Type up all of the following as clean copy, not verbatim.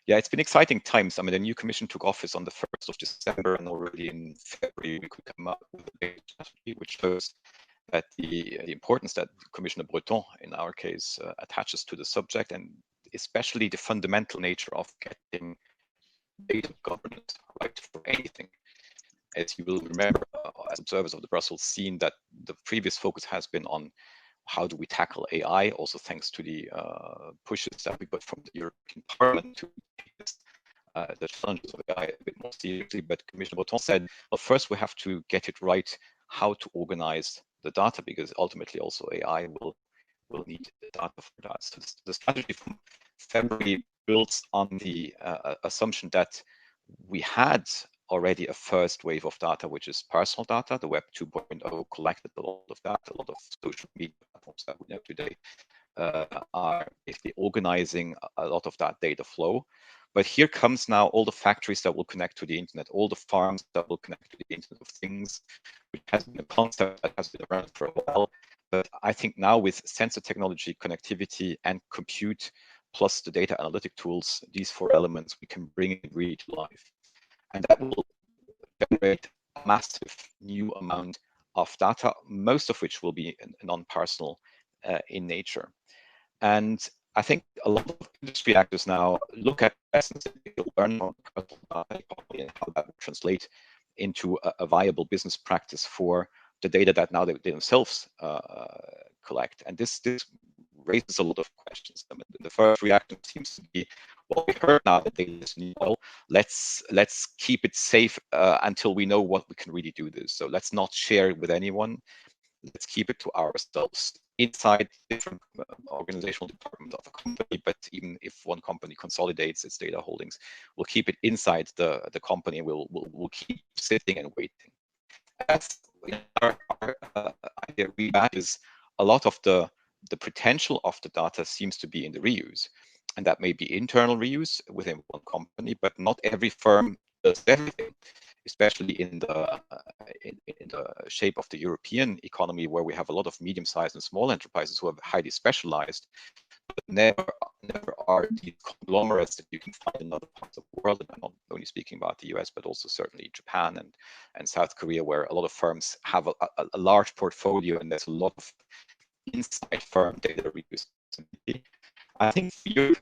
Yeah, it's been exciting times. I mean, the new commission took office on the 1st of December, and already in February we could come up with a data strategy, which shows that the importance that Commissioner Breton, in our case, attaches to the subject, and especially the fundamental nature of getting data governance right for anything. As you will remember, as observers of the Brussels scene, that the previous focus has been on how do we tackle AI, also thanks to the pushes that we got from the European Parliament to take this, the challenges of AI a bit more seriously. But Commissioner Breton said, well, first we have to get it right how to organize the data, because ultimately also AI will need the data for that. So the strategy from February builds on the assumption that we had already a first wave of data, which is personal data. The Web 2.0 collected a lot of that. A lot of social media platforms that we know today are basically organizing a lot of that data flow. But here comes now all the factories that will connect to the internet, all the farms that will connect to the Internet of Things, which has been a concept that has been around for a while. But I think now with sensor technology, connectivity, and compute, plus the data analytic tools, these four elements, we can bring it really to life. And that will generate a massive new amount of data, most of which will be non-personal in nature. And I think a lot of industry actors now look at lessons that they learn from personal data and how that will translate into a viable business practice for the data that now they themselves collect. And this raises a lot of questions. I mean, the first reaction seems to be, well, we heard now that data is new. Well, let's keep it safe until we know what we can really do this. So let's not share it with anyone. Let's keep it to ourselves inside different organizational departments of a company. But even if one company consolidates its data holdings, we'll keep it inside the company. We'll keep sitting and waiting. That's our idea. That is a lot of the potential of the data seems to be in the reuse, and that may be internal reuse within one company, but not every firm does everything, especially in the shape of the European economy, where we have a lot of medium-sized and small enterprises who are highly specialized, but never are these conglomerates that you can find in other parts of the world. And I'm not only speaking about the US, but also certainly Japan and South Korea, where a lot of firms have a large portfolio, and there's a lot of inside firm data reuse. I think for you,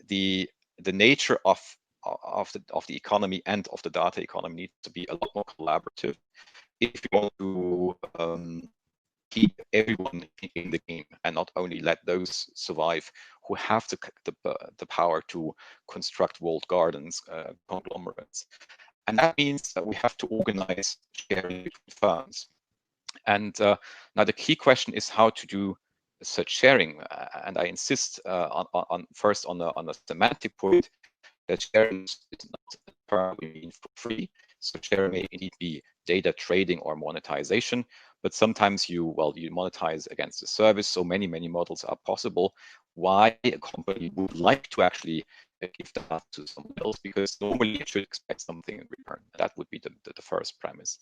the nature of the economy and of the data economy needs to be a lot more collaborative if you want to keep everyone in the game and not only let those survive who have the power to construct walled gardens, conglomerates. And that means that we have to organize sharing between firms. And now the key question is how to do such sharing. And I insist first on a semantic point that sharing is not a term we mean for free. So sharing may indeed be data trading or monetization, but sometimes you monetize against the service. So many models are possible. Why a company would like to actually give that to someone else, because normally it should expect something in return. That would be the first premise.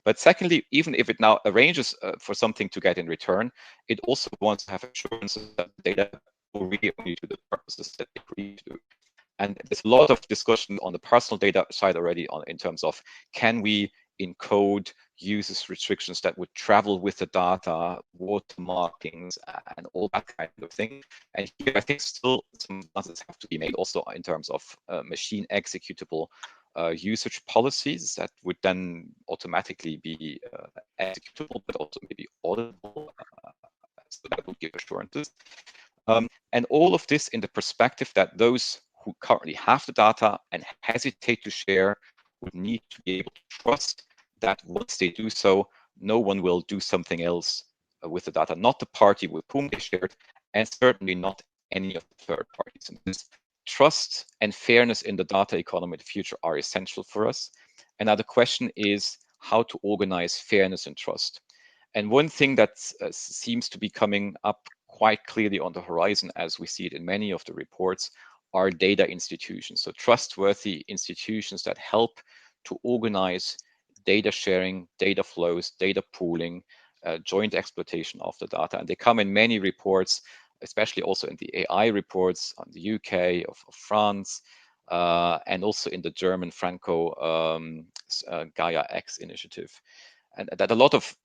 But secondly, even if it now arranges for something to get in return, it also wants to have assurances that the data will really only do the purposes that they agree to. And there's a lot of discussion on the personal data side already in terms of, can we encode users restrictions that would travel with the data, watermarkings, and all that kind of thing. And here I think still some advances have to be made also in terms of machine executable usage policies that would then automatically be executable, but also maybe auditable. So that would give assurances. And all of this in the perspective that those who currently have the data and hesitate to share would need to be able to trust that once they do so, no one will do something else with the data, not the party with whom they shared, and certainly not any of the third parties. And this trust and fairness in the data economy in the future are essential for us. And now the question is how to organize fairness and trust. And one thing that seems to be coming up quite clearly on the horizon, as we see it in many of the reports, are data institutions. So trustworthy institutions that help to organize data sharing, data flows, data pooling, joint exploitation of the data. And they come in many reports, especially also in the AI reports on the UK, of France, and also in the German Franco Gaia X initiative. And that a lot of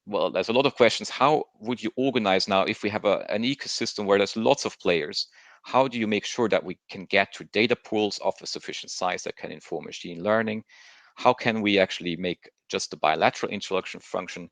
well, there's a lot of questions. How would you organize now if we have an ecosystem where there's lots of players? How do you make sure that we can get to data pools of a sufficient size that can inform machine learning? How can we actually make just the bilateral introduction function?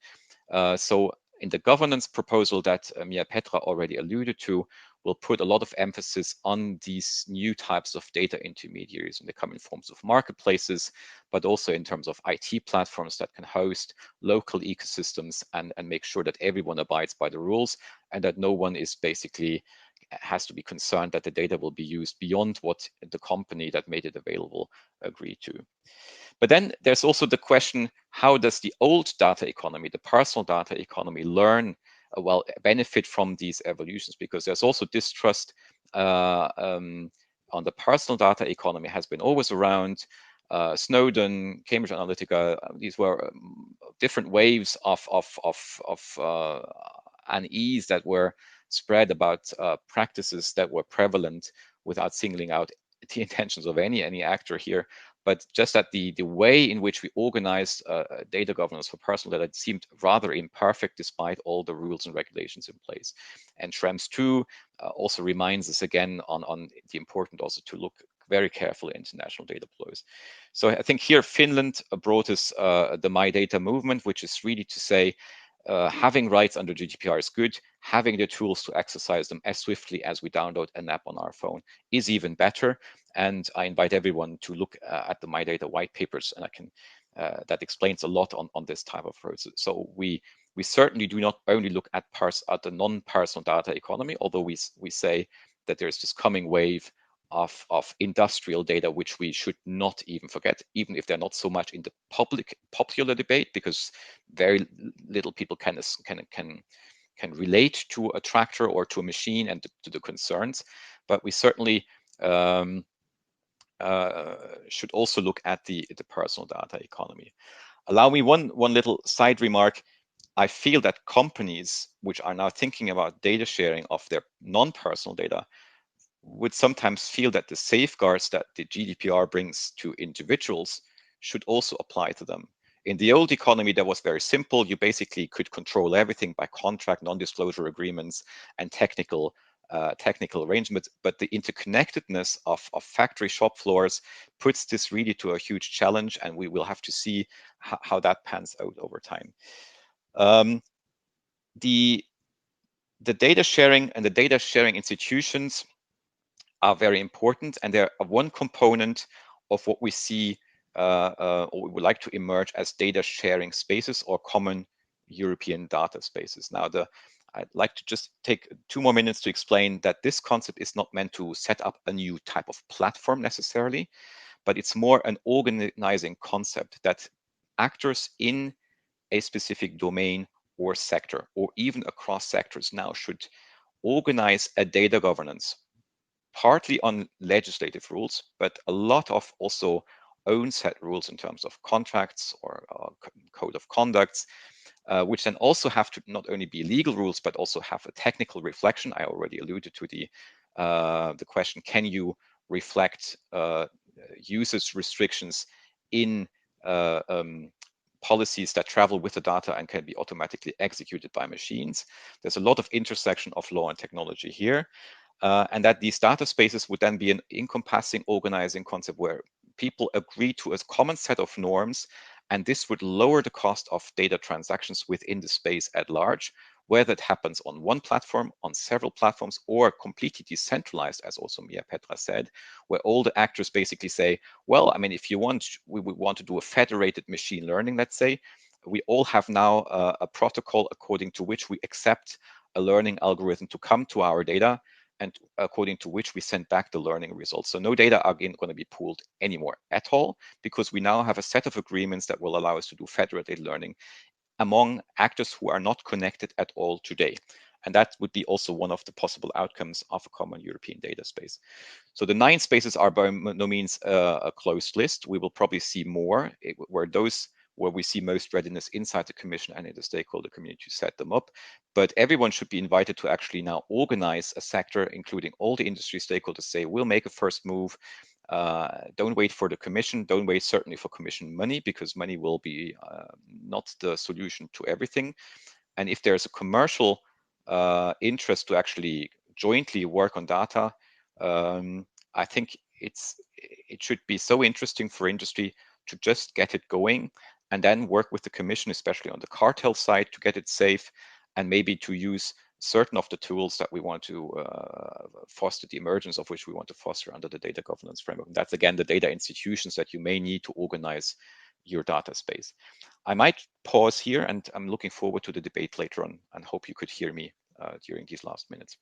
So in the governance proposal that Miapetra already alluded to, we'll put a lot of emphasis on these new types of data intermediaries, and they come in forms of marketplaces, but also in terms of IT platforms that can host local ecosystems and make sure that everyone abides by the rules and that no one is basically has to be concerned that the data will be used beyond what the company that made it available agreed to. But then there's also the question, how does the old data economy, the personal data economy, learn, well, benefit from these evolutions? Because there's also distrust on the personal data economy has been always around. Snowden, Cambridge Analytica, these were different waves of unease that were spread about practices that were prevalent without singling out the intentions of any actor here. But just that the way in which we organized data governance for personal data seemed rather imperfect despite all the rules and regulations in place. And Schrems 2 also reminds us again on the importance also to look very carefully at international data flows. So I think here Finland brought us the My Data movement, which is really to say, having rights under GDPR is good. Having the tools to exercise them as swiftly as we download an app on our phone is even better. And I invite everyone to look at the My Data white papers, and I can that explains a lot on this type of approach. So we certainly do not only look at the non-personal data economy, although we say that there's this coming wave of industrial data, which we should not even forget, even if they're not so much in the popular debate, because very little people can relate to a tractor or to a machine and to the concerns. But we certainly should also look at the personal data economy. Allow me one little side remark. I feel that companies which are now thinking about data sharing of their non-personal data would sometimes feel that the safeguards that the GDPR brings to individuals should also apply to them. In the old economy, that was very simple. You basically could control everything by contract, non-disclosure agreements, and technical arrangements. But the interconnectedness of factory shop floors puts this really to a huge challenge, and we will have to see how that pans out over time. The data sharing and the data sharing institutions are very important, and they're one component of what we see or we would like to emerge as data sharing spaces or common European data spaces. Now, I'd like to just take 2 more minutes to explain that this concept is not meant to set up a new type of platform necessarily, but it's more an organizing concept that actors in a specific domain or sector, or even across sectors now, should organize a data governance partly on legislative rules, but a lot of also own set rules in terms of contracts or code of conducts, which then also have to not only be legal rules, but also have a technical reflection. I already alluded to the question, can you reflect usage restrictions in policies that travel with the data and can be automatically executed by machines? There's a lot of intersection of law and technology here. And that these data spaces would then be an encompassing organizing concept where people agree to a common set of norms, and this would lower the cost of data transactions within the space at large, whether it happens on one platform, on several platforms, or completely decentralized, as also Miapetra said, where all the actors basically say, well, I mean, if you want, we would want to do a federated machine learning, let's say, we all have now a protocol according to which we accept a learning algorithm to come to our data, and according to which we send back the learning results. So no data are going to be pooled anymore at all, because we now have a set of agreements that will allow us to do federated learning among actors who are not connected at all today. And that would be also one of the possible outcomes of a common European data space. So the 9 spaces are by no means a closed list. We will probably see more where those where we see most readiness inside the Commission and in the stakeholder community to set them up. But everyone should be invited to actually now organize a sector, including all the industry stakeholders, say, we'll make a first move. Don't wait for the Commission. Don't wait certainly for Commission money, because money will be not the solution to everything. And if there's a commercial interest to actually jointly work on data, I think it should be so interesting for industry to just get it going and then work with the Commission, especially on the cartel side, to get it safe, and maybe to use certain of the tools that we want to foster the emergence of, which we want to foster under the data governance framework. And that's again the data institutions that you may need to organize your data space. I might pause here, and I'm looking forward to the debate later on, and hope you could hear me during these last minutes.